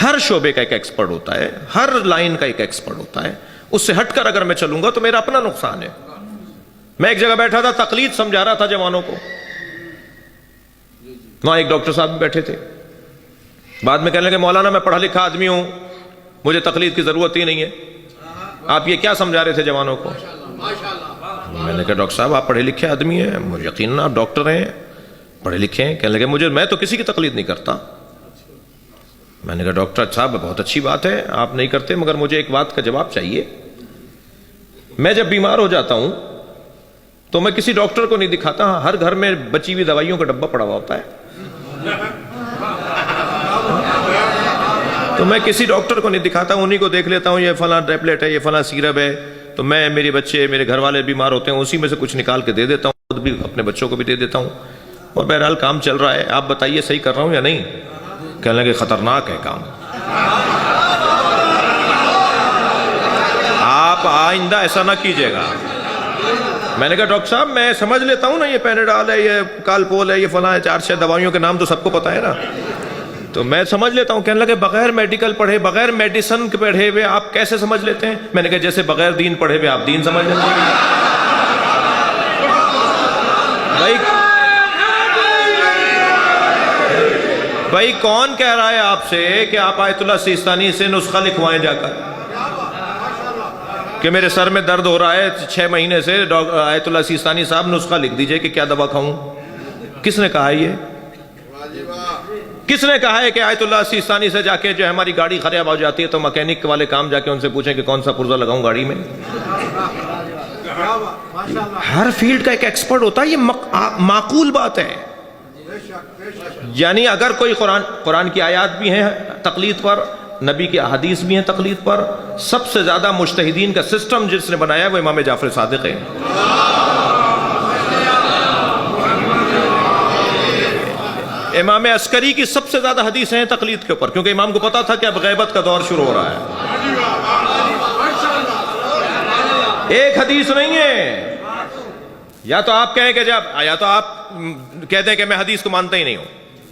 ہر شعبے کا ایک ایکسپرٹ ہوتا ہے، ہر لائن کا ایک ایکسپرٹ ہوتا ہے. اس سے ہٹ کر اگر میں چلوں گا تو میرا اپنا نقصان ہے. میں ایک جگہ بیٹھا تھا، تقلید سمجھا رہا تھا جوانوں کو. وہاں ایک ڈاکٹر صاحب بھی بیٹھے تھے. بعد میں کہنے لگے مولانا میں پڑھا لکھا آدمی ہوں، مجھے تقلید کی ضرورت ہی نہیں ہے. آپ یہ کیا سمجھا رہے تھے جوانوں کو؟ میں نے کہا ڈاکٹر صاحب آپ پڑھے لکھے آدمی ہیں، مجھے یقیناً آپ ڈاکٹر ہیں، پڑھے لکھے ہیں. کہنے لگے میں تو کسی کی تقلید نہیں کرتا. میں نے کہا ڈاکٹر صاحب بہت اچھی بات ہے آپ نہیں کرتے، مگر مجھے ایک بات کا جواب چاہیے. میں جب بیمار ہو جاتا ہوں تو میں کسی ڈاکٹر کو نہیں دکھاتا. ہر گھر میں بچی ہوئی دوائیوں کا ڈبہ پڑا ہوا ہوتا ہے، تو میں کسی ڈاکٹر کو نہیں دکھاتا، انہی کو دیکھ لیتا ہوں یہ فلاں ٹیبلٹ ہے، یہ فلاں سیرپ ہے. تو میں میرے بچے میرے گھر والے بیمار ہوتے ہیں، اسی میں سے کچھ نکال کے دے دیتا ہوں، خود بھی اپنے بچوں کو بھی دے دیتا ہوں. اور بہرحال کام چل رہا ہے. آپ بتائیے صحیح کر رہا ہوں یا نہیں؟ کہنے لگے خطرناک ہے کام، آپ آئندہ ایسا نہ کیجیے گا. میں نے کہا ڈاکٹر صاحب میں سمجھ لیتا ہوں نا، یہ پینیڈال ہے، یہ کالپول ہے، یہ فلاں ہے، 4-6 دوائیوں کے نام تو سب کو پتا ہے نا، تو میں سمجھ لیتا ہوں. کہنے لگے بغیر میڈیکل پڑھے، بغیر میڈیسن کے پڑھے ہوئے آپ کیسے سمجھ لیتے ہیں؟ میں نے کہا جیسے بغیر دین پڑھے ہوئے آپ دین سمجھ لیتے ہیں. بھائی کون کہہ رہا ہے آپ سے کہ آپ آیت اللہ سیستانی سے نسخہ لکھوائیں جا کر کہ میرے سر میں درد ہو رہا ہے 6 مہینے سے، آیت اللہ سیستانی صاحب نسخہ لکھ دیجئے کہ کیا دوا کھاؤں؟ کس نے کہا ہے یہ؟ کس نے کہا ہے کہ آیت اللہ سیستانی سے جا کے جو ہماری گاڑی خراب ہو جاتی ہے تو مکینک والے کام جا کے ان سے پوچھیں کہ کون سا پرزہ لگاؤں گاڑی میں؟ ہر فیلڈ کا ایک ایکسپرٹ ہوتا ہے. یہ معقول بات ہے. یعنی اگر کوئی قرآن کی آیات بھی ہیں تقلید پر، نبی کی احادیث بھی ہیں تقلید پر، سب سے زیادہ مجتہدین کا سسٹم جس نے بنایا ہے وہ امام جعفر صادق ہے. امام عسکری کی سب سے زیادہ حدیثیں ہیں تقلید کے اوپر، کیونکہ امام کو پتا تھا کہ اب غیبت کا دور شروع ہو رہا ہے. ایک حدیث نہیں ہے. یا تو آپ کہیں کہ یا تو آپ کہتے ہیں کہ میں حدیث کو مانتا ہی نہیں ہوں.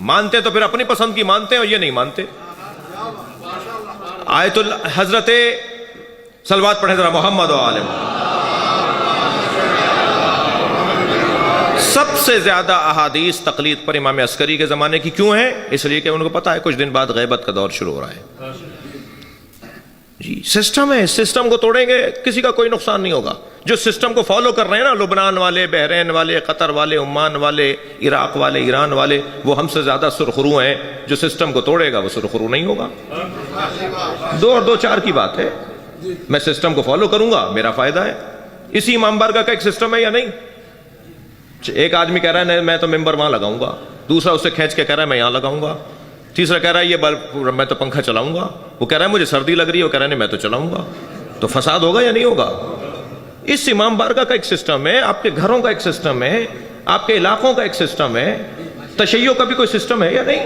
مانتے تو پھر اپنی پسند کی مانتے ہیں، اور یہ نہیں مانتے. آیت حضرت صلوات پڑھیں ذرا محمد و آل محمد. سب سے زیادہ احادیث تقلید پر امام عسکری کے زمانے کی کیوں ہیں؟ اس لیے کہ ان کو پتا ہے کچھ دن بعد غیبت کا دور شروع ہو رہا ہے. جی سسٹم ہے، سسٹم کو توڑیں گے کسی کا کوئی نقصان نہیں ہوگا. جو سسٹم کو فالو کر رہے ہیں نا، لبنان والے، بحرین والے، قطر والے، عمان والے، عراق والے، ایران والے، وہ ہم سے زیادہ سرخرو ہیں. جو سسٹم کو توڑے گا وہ سرخرو نہیں ہوگا. 2 اور 2 4 کی بات ہے. میں سسٹم کو فالو کروں گا، میرا فائدہ ہے. اسی امام بارگاہ کا ایک سسٹم ہے یا نہیں؟ ایک آدمی کہہ رہا ہے میں تو ممبر وہاں لگاؤں گا، دوسرا اسے کھینچ کے کہہ رہا ہے میں یہاں لگاؤں گا، تیسرا کہہ رہا ہے یہ بلب میں تو پنکھا چلاؤں گا، وہ کہہ رہا ہے مجھے سردی لگ رہی ہے، وہ کہہ رہا ہے نہیں میں تو چلاؤں گا. تو فساد ہوگا یا نہیں ہوگا؟ اس امام بارگاہ کا ایک سسٹم ہے، آپ کے گھروں کا ایک سسٹم ہے، آپ کے علاقوں کا ایک سسٹم ہے. تشیع کا بھی کوئی سسٹم ہے یا نہیں؟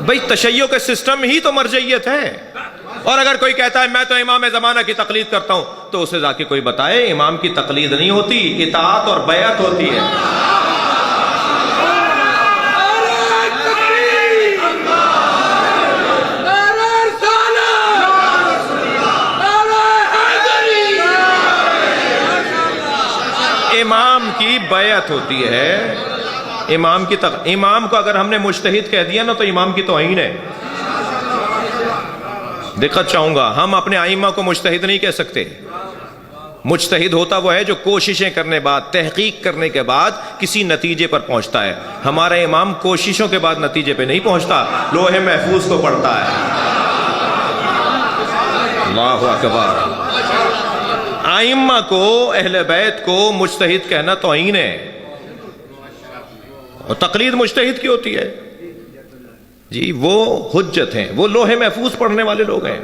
بھئی تشیع کا سسٹم ہی تو مرجعیت ہے. اور اگر کوئی کہتا ہے میں تو امام زمانہ کی تقلید کرتا ہوں، تو اسے جا کے کوئی بتائے امام کی تقلید نہیں ہوتی، اطاعت اور بیعت ہوتی ہے. امام کی بیعت ہوتی ہے. امام کو اگر ہم نے مجتہد کہہ دیا نا تو امام کی توہین ہے. دقت چاہوں گا، ہم اپنے ائمہ کو مجتہد نہیں کہہ سکتے. مجتہد ہوتا وہ ہے جو کوششیں کرنے بعد، تحقیق کرنے کے بعد کسی نتیجے پر پہنچتا ہے. ہمارا امام کوششوں کے بعد نتیجے پہ نہیں پہنچتا، لوح محفوظ کو پڑھتا ہے. اللہ اکبر. ائمہ کو، اہل بیت کو مجتہد کہنا توہین ہے. اور تقلید مجتہد کی ہوتی ہے. جی وہ حجت ہیں، وہ لوح محفوظ پڑھنے والے لوگ ہیں.